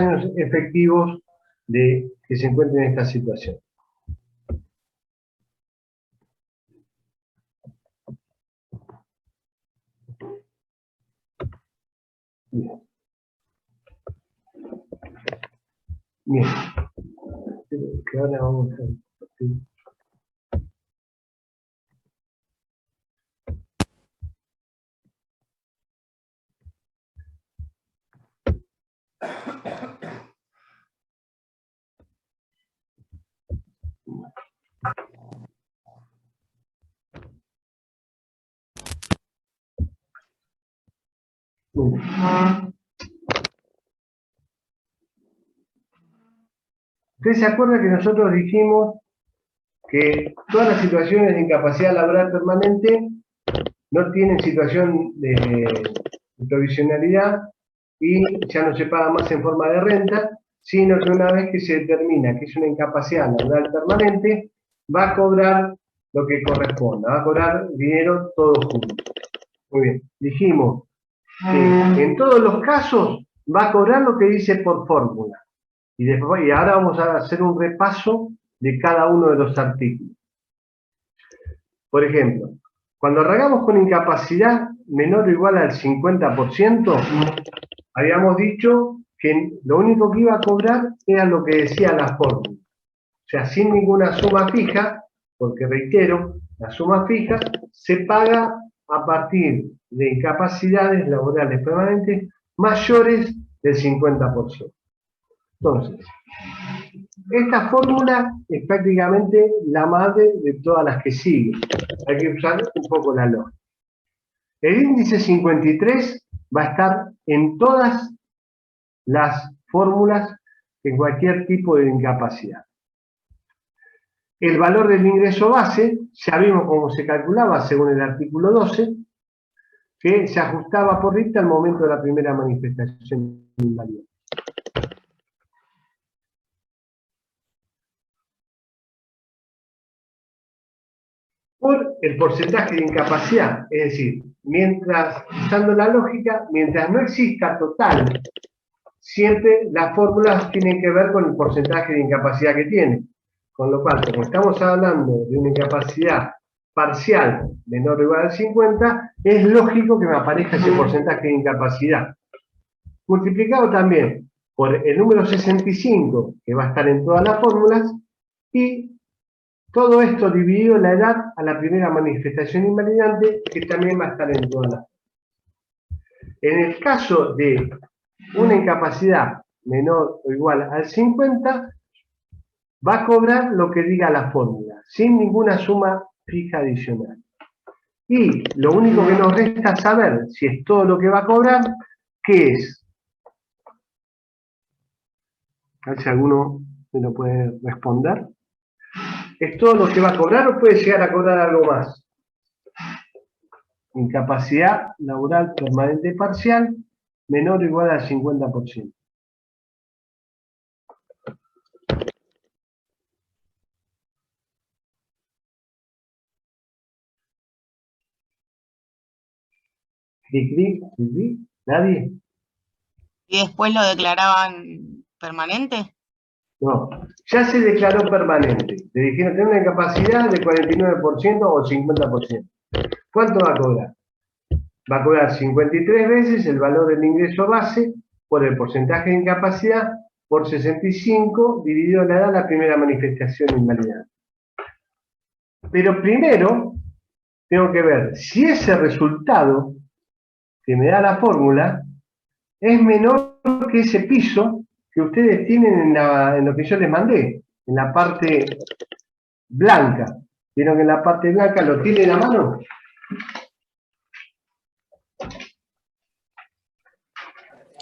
años efectivos de que se encuentren en esta situación. Bien. Bien. Que ahora vamos a... ¿Usted se acuerda que nosotros dijimos que todas las situaciones de incapacidad laboral permanente no tienen situación de provisionalidad y ya no se paga más en forma de renta, sino que una vez que se determina que es una incapacidad laboral permanente, va a cobrar lo que corresponda, va a cobrar dinero todo junto? Muy bien, dijimos que en todos los casos va a cobrar lo que dice por fórmula. Y ahora vamos a hacer un repaso de cada uno de los artículos. Por ejemplo, cuando arrancamos con incapacidad menor o igual al 50%, habíamos dicho que lo único que iba a cobrar era lo que decía la fórmula. O sea, sin ninguna suma fija, porque reitero, la suma fija se paga a partir de incapacidades laborales permanentes mayores del 50%. Entonces, esta fórmula es prácticamente la madre de todas las que siguen. Hay que usar un poco la lógica. El índice 53 va a estar en todas las fórmulas en cualquier tipo de incapacidad. El valor del ingreso base, ya vimos cómo se calculaba según el artículo 12, que se ajustaba por RIT al momento de la primera manifestación de invalidez. Por el porcentaje de incapacidad, es decir, mientras, usando la lógica, mientras no exista total, siempre las fórmulas tienen que ver con el porcentaje de incapacidad que tiene. Con lo cual, como estamos hablando de una incapacidad parcial menor o igual al 50, es lógico que me aparezca ese porcentaje de incapacidad. Multiplicado también por el número 65, que va a estar en todas las fórmulas, y todo esto dividido en la edad a la primera manifestación invalidante, que también va a estar en todas las fórmulas. En el caso de una incapacidad menor o igual al 50, va a cobrar lo que diga la fórmula, sin ninguna suma fija adicional. Y lo único que nos resta saber si es todo lo que va a cobrar, ¿qué es? A ver si alguno me lo puede responder. ¿Es todo lo que va a cobrar o puede llegar a cobrar algo más? Incapacidad laboral permanente parcial menor o igual al 50%. ¿Nadie? ¿Y después lo declaraban permanente? No, ya se declaró permanente. Le dijeron tener una incapacidad de 49% o 50%. ¿Cuánto va a cobrar? Va a cobrar 53 veces el valor del ingreso base por el porcentaje de incapacidad por 65 dividido en la edad de la primera manifestación de invalidad. Pero primero tengo que ver si ese resultado que me da la fórmula es menor que ese piso que ustedes tienen en lo que yo les mandé, en la parte blanca. ¿Vieron que en la parte blanca lo tienen a mano?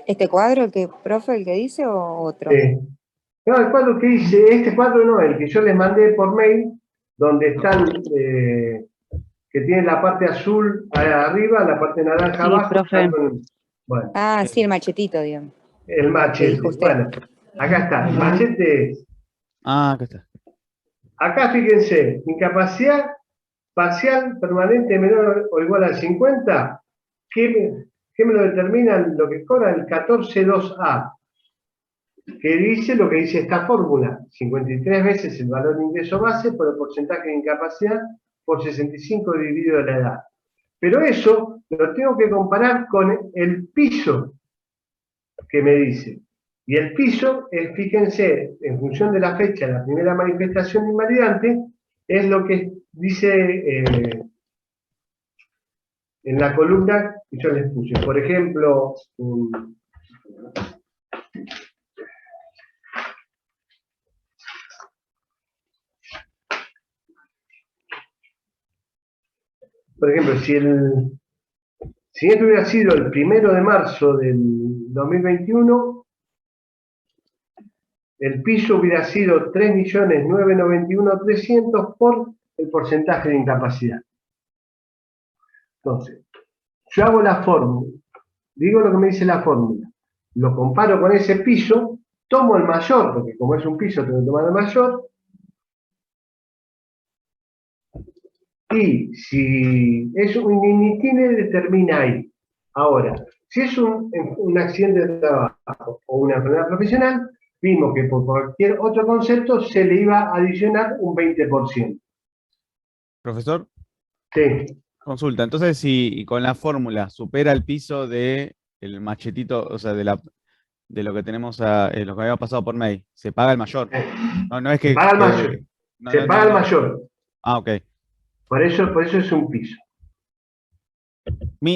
¿Este cuadro, profe, el que dice o otro? No, el cuadro que dice, este cuadro no, el que yo les mandé por mail, donde están, que tiene la parte azul arriba, la parte naranja sí, abajo. Profe. Bueno, sí, el machetito, digamos. el machete. Bueno, acá está, el machete es. Acá está. Acá fíjense, incapacidad parcial permanente menor o igual al 50, ¿qué me lo determinan lo que cobra el 14.2a? que dice lo que dice esta fórmula: 53 veces el valor de ingreso base por el porcentaje de incapacidad por 65 dividido la edad. Pero eso lo tengo que comparar con el piso que me dice. Y el piso, fíjense, en función de la fecha de la primera manifestación invalidante, es lo que dice en la columna que yo les puse. Por ejemplo, si esto hubiera sido el 1 de marzo del 2021, el piso hubiera sido 3.991.300 por el porcentaje de incapacidad. Entonces, yo hago la fórmula, digo lo que me dice la fórmula, lo comparo con ese piso, tomo el mayor, porque como es un piso tengo que tomar el mayor, y si es un INITINE termina ahí. Ahora, si es un accidente de trabajo o una enfermedad profesional, vimos que por cualquier otro concepto se le iba a adicionar un 20%. Profesor, Sí, consulta. Entonces, si con la fórmula supera el piso del machetito, o sea, de lo que tenemos, lo que había pasado por mail, se paga el mayor. No es se que... paga el mayor. Se paga el mayor. Ah, ok. Por eso es un piso.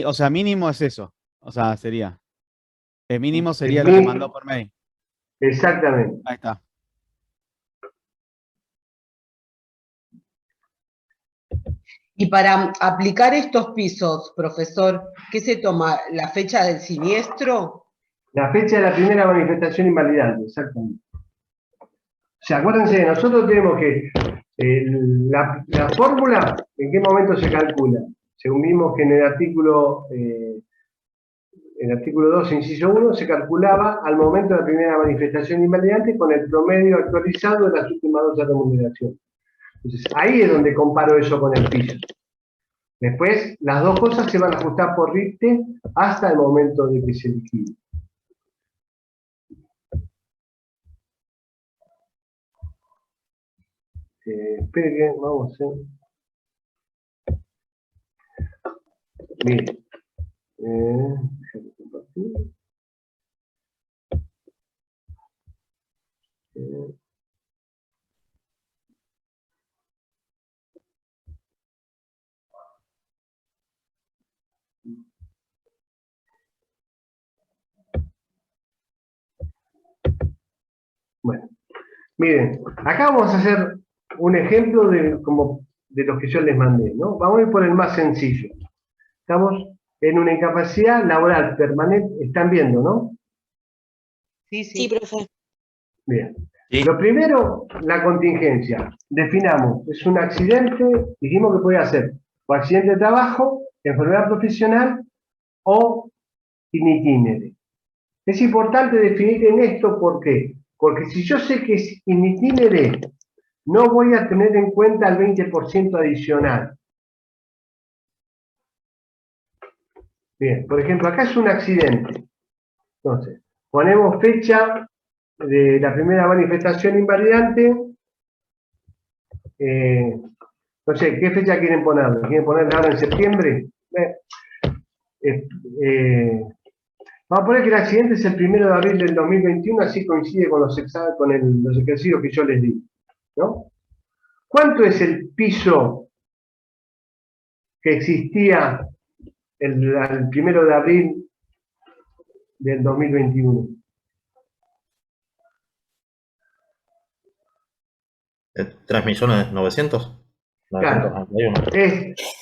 O sea, mínimo es eso. O sea, sería. El mínimo sería El lo que mínimo. mandó por mail. Exactamente. Ahí está. Y para aplicar estos pisos, profesor, ¿qué se toma? ¿La fecha del siniestro? La fecha de la primera manifestación invalidante, exactamente. O sea, acuérdense, nosotros tenemos que la fórmula, ¿en qué momento se calcula? Según vimos que en el artículo 2, inciso 1, se calculaba al momento de la primera manifestación invalidante con el promedio actualizado de las últimas 2 remuneraciones. Entonces, ahí es donde comparo eso con el piso. Después, las dos cosas se van a ajustar por RIPTE hasta el momento de que se liquide. Espere que vamos a hacer. Miren. Déjame compartir. Bueno, miren, acá vamos a hacer un ejemplo de los que yo les mandé, ¿no? Vamos a ir por el más sencillo. Estamos en una incapacidad laboral permanente, están viendo, ¿no? Sí, Sí, profe. Bien. Sí. Lo primero, la contingencia. Definamos, es un accidente, dijimos que podía ser o accidente de trabajo, enfermedad profesional o initinere. Es importante definir en esto, ¿por qué? Porque si yo sé que es initinere, no voy a tener en cuenta el 20% adicional. Bien, por ejemplo, acá es un accidente. Entonces, ponemos fecha de la primera manifestación invalidante. No sé, ¿qué fecha quieren ponerla? ¿Quieren ponerla ahora en septiembre? Vamos a poner que el accidente es el 1 de abril del 2021, así coincide con los ejercicios que yo les di, ¿no? ¿Cuánto es el piso que existía el 1 de abril del 2021? ¿3.900.000? Claro.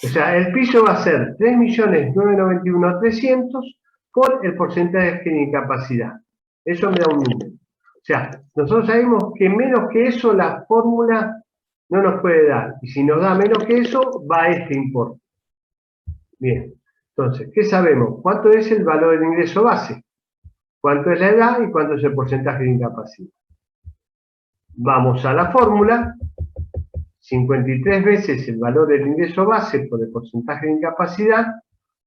O sea, el piso va a ser 3.991.300 por el porcentaje de incapacidad. Eso me da un número. O sea, nosotros sabemos que menos que eso la fórmula no nos puede dar. Y si nos da menos que eso, va a este importe. Bien. Entonces, ¿qué sabemos? ¿Cuánto es el valor del ingreso base? ¿Cuánto es la edad y cuánto es el porcentaje de incapacidad? Vamos a la fórmula. 53 veces el valor del ingreso base por el porcentaje de incapacidad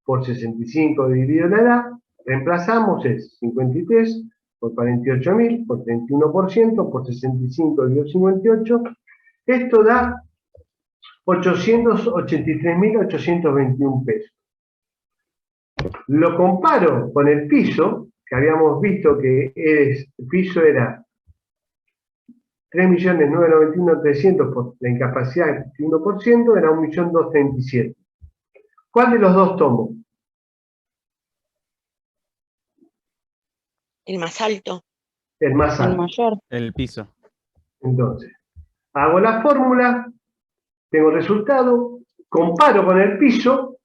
por 65 dividido la edad, reemplazamos es 53 por 48.000, por 31%, por 65,58. Esto da 883.821 pesos. Lo comparo con el piso, que habíamos visto que el piso era 3.991.300.000 por la incapacidad del 1%, era 1.237.000. ¿Cuál de los dos tomo? El más alto. El más El alto. mayor. El piso. Entonces, hago la fórmula, tengo el resultado, comparo con el piso,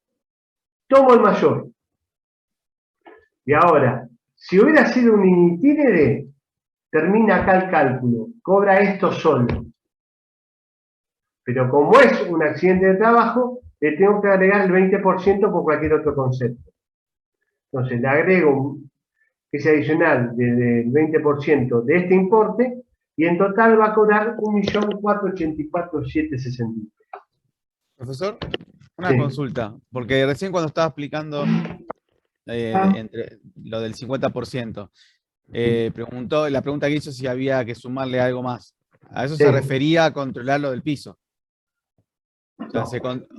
tomo el mayor. Y ahora, si hubiera sido un initínere, termina acá el cálculo, cobra esto solo. Pero como es un accidente de trabajo, le tengo que agregar el 20% por cualquier otro concepto. Entonces, le agrego ese adicional del 20% de este importe, y en total va a cobrar 1.484.760. Profesor, una Sí. consulta, porque recién cuando estaba explicando entre lo del 50%, preguntó, la pregunta que hizo si había que sumarle algo más. A eso Sí. se refería a controlar lo del piso. O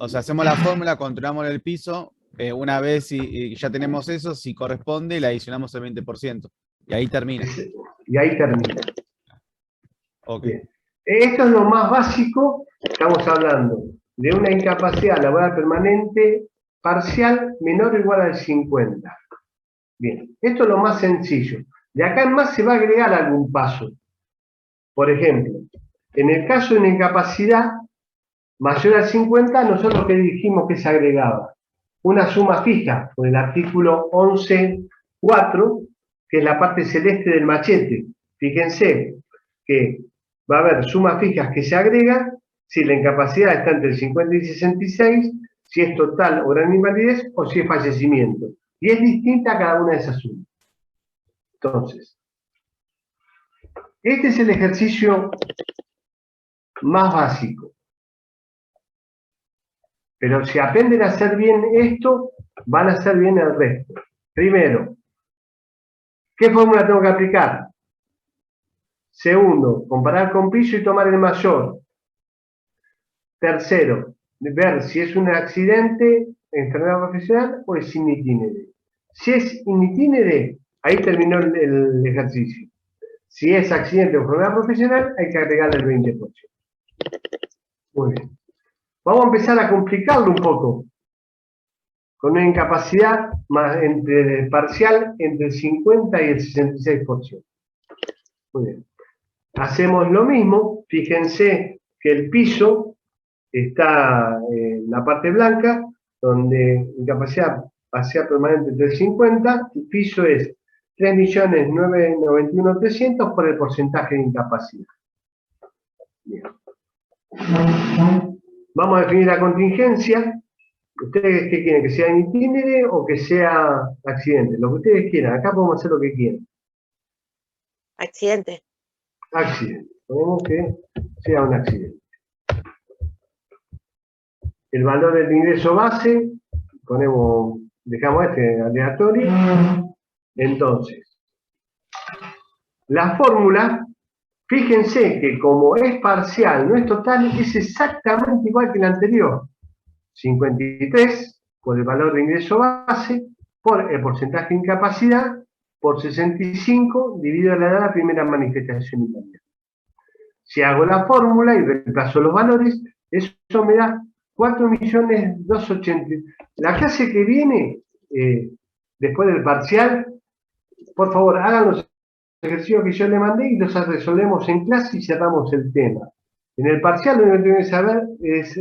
sea, hacemos la fórmula, controlamos el piso, una vez y ya tenemos eso, si corresponde, le adicionamos el 20%. Y ahí termina. Y ahí termina. Ok. Bien. Esto es lo más básico. Estamos hablando de una incapacidad laboral permanente parcial menor o igual al 50. Bien, esto es lo más sencillo. De acá en más se va a agregar algún paso. Por ejemplo, en el caso de una incapacidad mayor al 50, nosotros que dijimos que se agregaba una suma fija con el artículo 11.4, que es la parte celeste del machete. Fíjense que va a haber sumas fijas que se agregan si la incapacidad está entre el 50 y 66, si es total o gran invalidez o si es fallecimiento. Y es distinta a cada una de esas sumas. Entonces, este es el ejercicio más básico. Pero si aprenden a hacer bien esto, van a hacer bien el resto. Primero, ¿qué fórmula tengo que aplicar? Segundo, comparar con piso y tomar el mayor. Tercero, ver si es un accidente, enfermedad profesional o es in itinere. Si es in itinere, ahí terminó el ejercicio. Si es accidente o enfermedad profesional, hay que agregarle el 20%. Muy bien. Vamos a empezar a complicarlo un poco. Con una incapacidad parcial entre el 50 y el 66%. Muy bien. Hacemos lo mismo. Fíjense que el piso está en la parte blanca, donde incapacidad parcial permanente entre el 50, el piso es 3.991.300 por el porcentaje de incapacidad. Bien. Vamos a definir la contingencia. ¿Ustedes qué quieren? ¿Que sea in itinere o que sea accidente? Lo que ustedes quieran. Acá podemos hacer lo que quieran. Accidente. Accidente. Ponemos que sea un accidente. El valor del ingreso base, dejamos este aleatorio. Entonces, la fórmula, fíjense que como es parcial, no es total, es exactamente igual que la anterior. 53 por el valor de ingreso base, por el porcentaje de incapacidad, por 65 dividido la edad de la primera manifestación italiana. Si hago la fórmula y reemplazo los valores, eso me da 4.280.000. La clase que viene, después del parcial, por favor, hagan los ejercicios que yo le mandé y los resolvemos en clase y cerramos el tema. En el parcial lo único que tienen que saber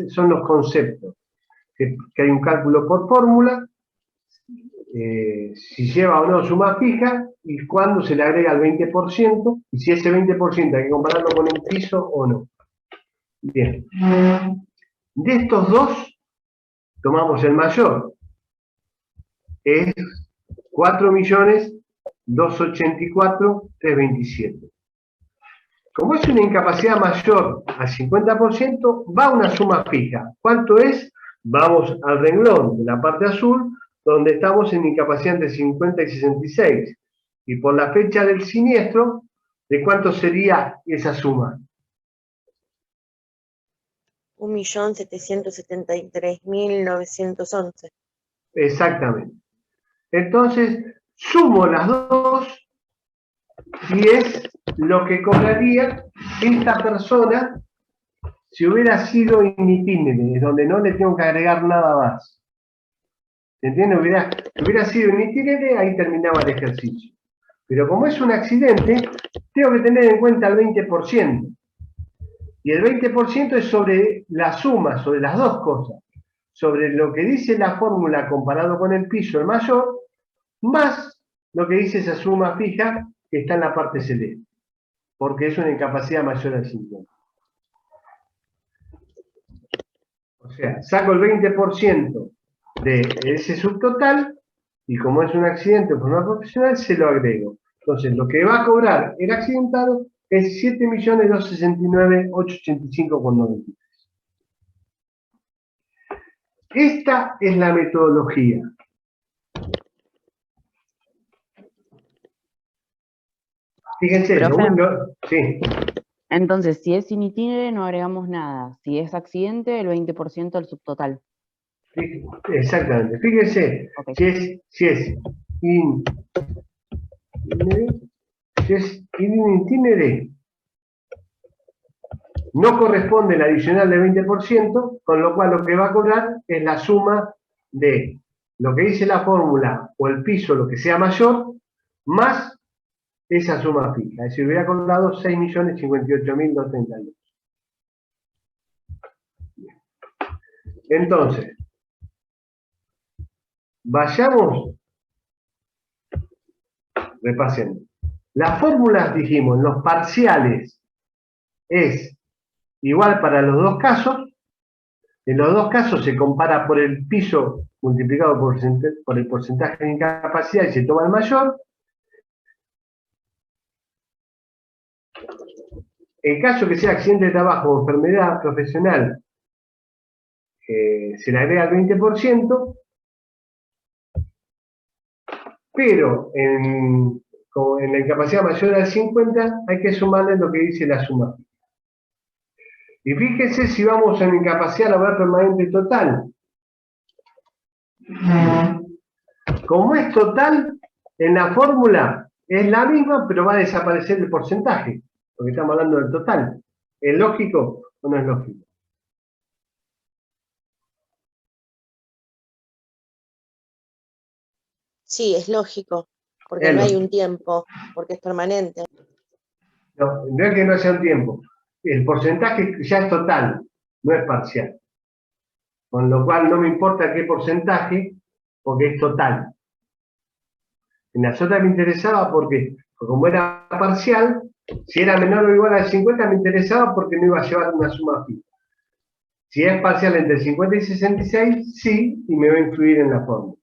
son los conceptos. Que hay un cálculo por fórmula, si lleva o no suma fija, y cuándo se le agrega el 20%, y si ese 20% hay que compararlo con el piso o no. Bien. De estos dos, tomamos el mayor. Es 4.284.327. Como es una incapacidad mayor al 50%, va una suma fija. ¿Cuánto es? Vamos al renglón de la parte azul, donde estamos en incapacidad entre 50 y 66. y por la fecha del siniestro, ¿de cuánto sería esa suma? 1.773.911. Exactamente. Entonces, sumo las dos y es lo que cobraría esta persona si hubiera sido in itinere, donde no le tengo que agregar nada más. ¿Se entiende? Si hubiera sido in itinere, ahí terminaba el ejercicio. Pero como es un accidente, tengo que tener en cuenta el 20%. Y el 20% es sobre la suma, sobre las dos cosas. Sobre lo que dice la fórmula comparado con el piso, el mayor, más lo que dice esa suma fija que está en la parte celeste. Porque es una incapacidad mayor al 50. O sea, saco el 20% de ese subtotal y como es un accidente de forma profesional, se lo agrego. Entonces, lo que va a cobrar el accidentado es 7.269.885,93. Esta es la metodología. Fíjense, Profe. Sí. Entonces, si es sin itinere, no agregamos nada. Si es accidente, el 20% del subtotal. Exactamente. Fíjense, Ok. si es in itinere, no corresponde el adicional del 20%, con lo cual lo que va a cobrar es la suma de lo que dice la fórmula o el piso, lo que sea mayor, más esa suma fija. Es decir, hubiera cobrado 6.058.232. Entonces, vayamos repasando. Las fórmulas, dijimos, en los parciales es igual para los dos casos. En los dos casos se compara por el piso multiplicado por el porcentaje de incapacidad y se toma el mayor. En caso que sea accidente de trabajo o enfermedad profesional, se le agrega el 20%, pero en la incapacidad mayor al 50 hay que sumarle lo que dice la suma. Y fíjense si vamos a una incapacidad laboral permanente total. Como es total, en la fórmula es la misma, pero va a desaparecer el porcentaje, porque estamos hablando del total. ¿Es lógico o no es lógico? Sí, es lógico, porque no hay un tiempo, porque es permanente. No, no es que no sea un tiempo. El porcentaje ya es total, no es parcial. Con lo cual no me importa qué porcentaje, porque es total. En las otras me interesaba porque como era parcial, si era menor o igual al 50 me interesaba porque no iba a llevar una suma fija. Si es parcial entre 50 y 66, sí, y me va a influir en la fórmula.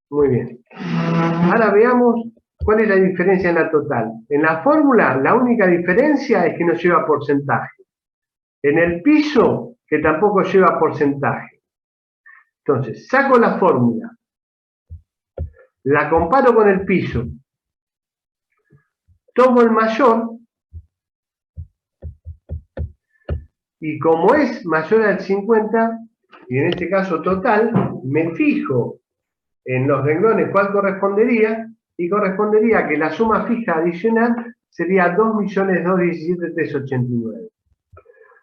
Muy bien. Ahora veamos cuál es la diferencia en la total. En la fórmula, la única diferencia es que no lleva porcentaje. En el piso, que tampoco lleva porcentaje. Entonces, saco la fórmula, la comparo con el piso, tomo el mayor, y como es mayor al 50, y en este caso total, me fijo en los renglones cuál correspondería, y correspondería que la suma fija adicional sería 2.217.389.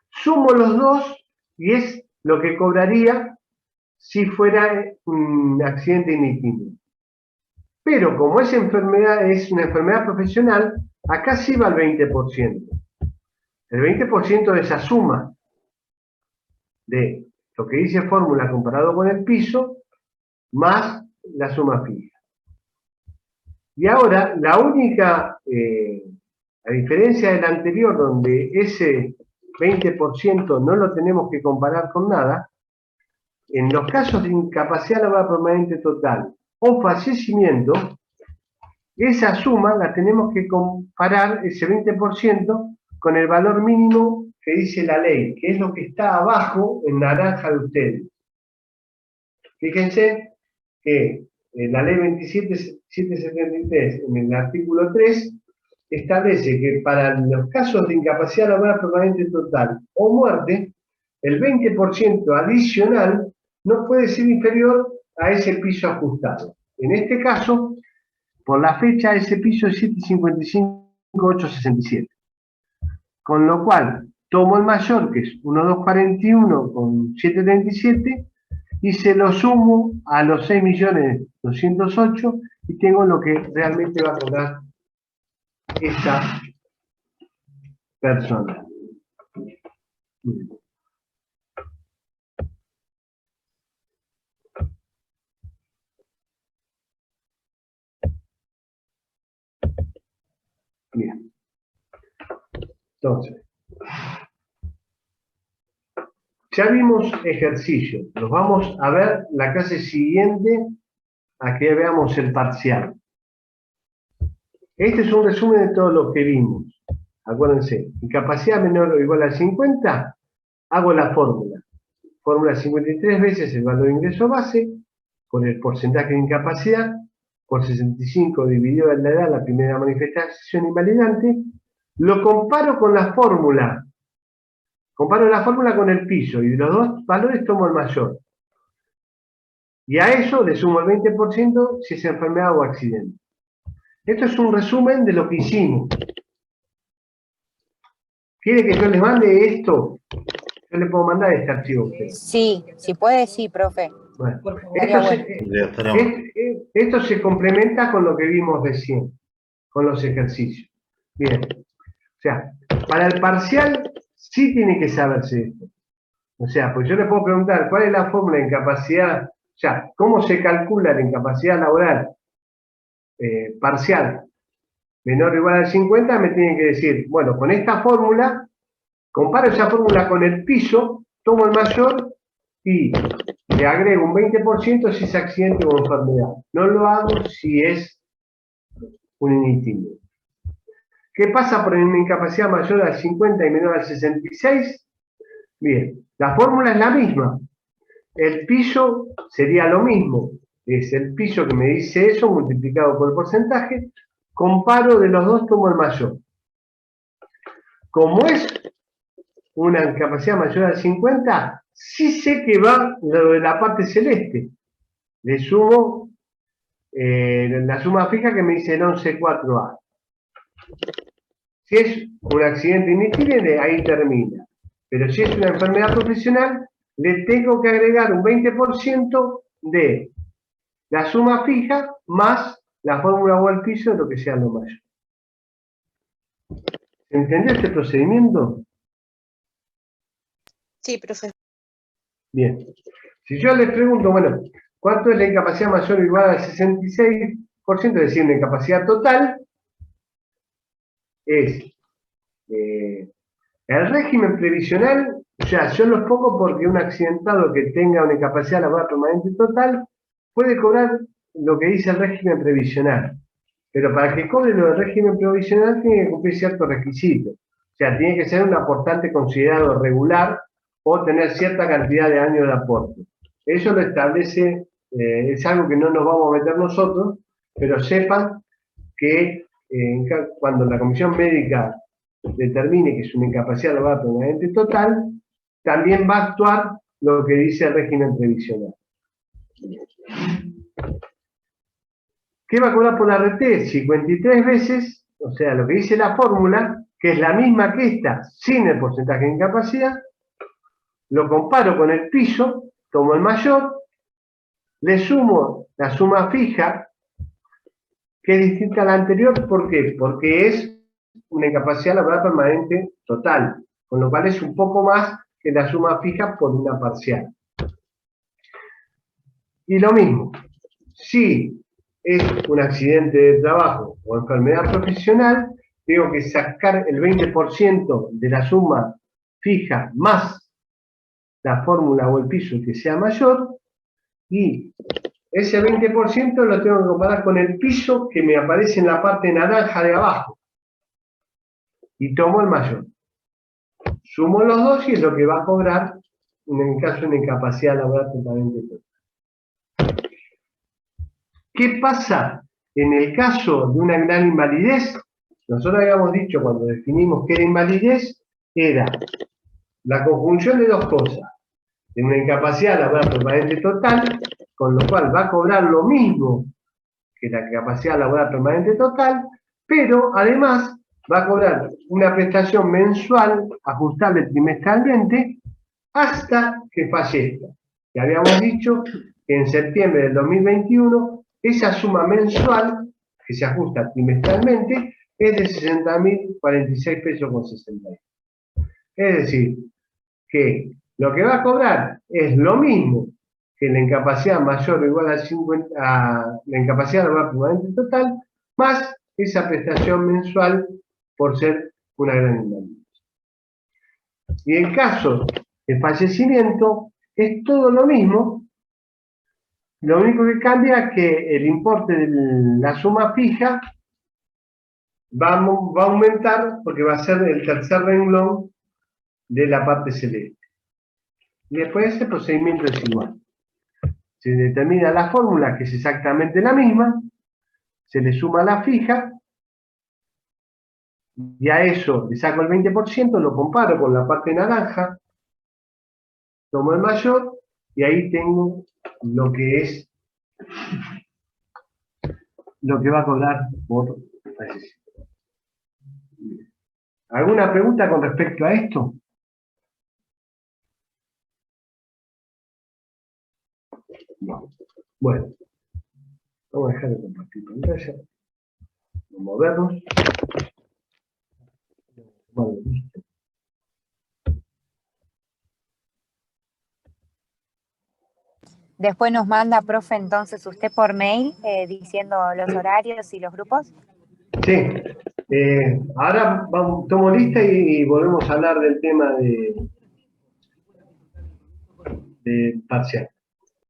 Sumo los dos, y es lo que cobraría si fuera un accidente in itinere. Pero como es enfermedad, es una enfermedad profesional, acá sí va el 20%. El 20% de esa suma de lo que dice fórmula comparado con el piso, más la suma fija. Y ahora, la única, a diferencia del anterior, donde ese 20% no lo tenemos que comparar con nada, en los casos de incapacidad laboral permanente total o fallecimiento, esa suma la tenemos que comparar, ese 20%, con el valor mínimo que dice la ley, que es lo que está abajo en naranja de ustedes. Fíjense que la ley 27.773, en el artículo 3, establece que para los casos de incapacidad laboral permanente total o muerte, el 20% adicional no puede ser inferior a ese piso ajustado. En este caso, por la fecha, ese piso es 755.867. Con lo cual, tomo el mayor, que es 1.241 con 737, y se lo sumo a los 6.208.000 y tengo lo que realmente va a cobrar esta persona. Bien. Entonces, ya vimos ejercicios. Nos vamos a ver la clase siguiente a que veamos el parcial. Este es un resumen de todo lo que vimos. Acuérdense, incapacidad menor o igual a 50, hago la fórmula. Fórmula 53 veces el valor de ingreso base, con el porcentaje de incapacidad, por 65 dividido en la edad, la primera manifestación invalidante, lo comparo con la fórmula. Comparo la fórmula con el piso, y de los dos valores tomo el mayor. Y a eso le sumo el 20% si es enfermedad o accidente. Esto es un resumen de lo que hicimos. ¿Quiere que yo les mande esto? Yo le puedo mandar este archivo a usted. Sí, si puede, sí, profe. Bueno, Estaría esto se complementa con lo que vimos recién, con los ejercicios. Bien. O sea, para el parcial sí tiene que saberse esto. O sea, pues yo le puedo preguntar cuál es la fórmula de incapacidad, o sea, cómo se calcula la incapacidad laboral parcial menor o igual a 50, me tienen que decir, bueno, con esta fórmula, comparo esa fórmula con el piso, tomo el mayor y le agrego un 20% si es accidente o enfermedad. No lo hago si es un inactivo. ¿Qué pasa por una incapacidad mayor al 50 y menor al 66? Bien, la fórmula es la misma. El piso sería lo mismo. Es el piso que me dice eso multiplicado por el porcentaje. Comparo de los dos, tomo el mayor. Como es una incapacidad mayor al 50, sí sé que va lo de la parte celeste. Le sumo la suma fija que me dice el 11.4A. Si es un accidente inadmisible, ahí termina. Pero si es una enfermedad profesional, le tengo que agregar un 20% de la suma fija más la fórmula o el piso de lo que sea lo mayor. ¿Entendió este procedimiento? Sí, profe. Bien. Si yo les pregunto, bueno, ¿cuánto es la incapacidad mayor o igual al 66%? Es decir, una incapacidad total, es el régimen previsional. O sea, yo los pongo porque un accidentado que tenga una incapacidad laboral permanente total puede cobrar lo que dice el régimen previsional. Pero para que cobre lo del régimen previsional tiene que cumplir ciertos requisitos. O sea, tiene que ser un aportante considerado regular o tener cierta cantidad de años de aporte. Eso lo establece, es algo que no nos vamos a meter nosotros, pero sepan que cuando la comisión médica determine que es una incapacidad laboral permanente total, también va a actuar lo que dice el régimen previsional. ¿Qué va a cobrar por la RT? 53 veces, o sea, lo que dice la fórmula, que es la misma que esta, sin el porcentaje de incapacidad, lo comparo con el piso, tomo el mayor, le sumo la suma fija, que es distinta a la anterior. ¿Por qué? Porque es una incapacidad laboral permanente total, con lo cual es un poco más que la suma fija por una parcial. Y lo mismo, si es un accidente de trabajo o enfermedad profesional, tengo que sacar el 20% de la suma fija más la fórmula o el piso que sea mayor, y ese 20% lo tengo que comparar con el piso que me aparece en la parte naranja de abajo. Y tomo el mayor. Sumo los dos y es lo que va a cobrar en el caso de una incapacidad laboral permanente total. ¿Qué pasa en el caso de una gran invalidez? Nosotros habíamos dicho cuando definimos qué era invalidez, era la conjunción de dos cosas, de una incapacidad laboral permanente total, con lo cual va a cobrar lo mismo que la capacidad laboral permanente total, pero además va a cobrar una prestación mensual ajustable trimestralmente hasta que fallezca. Y habíamos dicho que en septiembre del 2021 esa suma mensual que se ajusta trimestralmente es de 60.046 pesos con 61. Es decir, que lo que va a cobrar es lo mismo que la incapacidad mayor o igual a la incapacidad laboral permanente total, más esa prestación mensual por ser una gran invalidez. Y en caso de fallecimiento, es todo lo mismo. Lo único que cambia es que el importe de la suma fija va a aumentar porque va a ser el tercer renglón de la parte celeste. Y después ese procedimiento es igual. Se determina la fórmula, que es exactamente la misma, se le suma la fija, y a eso le saco el 20%, lo comparo con la parte naranja, tomo el mayor, y ahí tengo lo que es lo que va a cobrar por fallecimiento. ¿Alguna pregunta con respecto a esto? No. Bueno, vamos a dejar de compartir pantalla. Vamos a vernos. Vale, listo. Después nos manda, profe, entonces usted por mail diciendo los horarios y los grupos. Sí. Ahora tomo lista y volvemos a hablar del tema de parcial.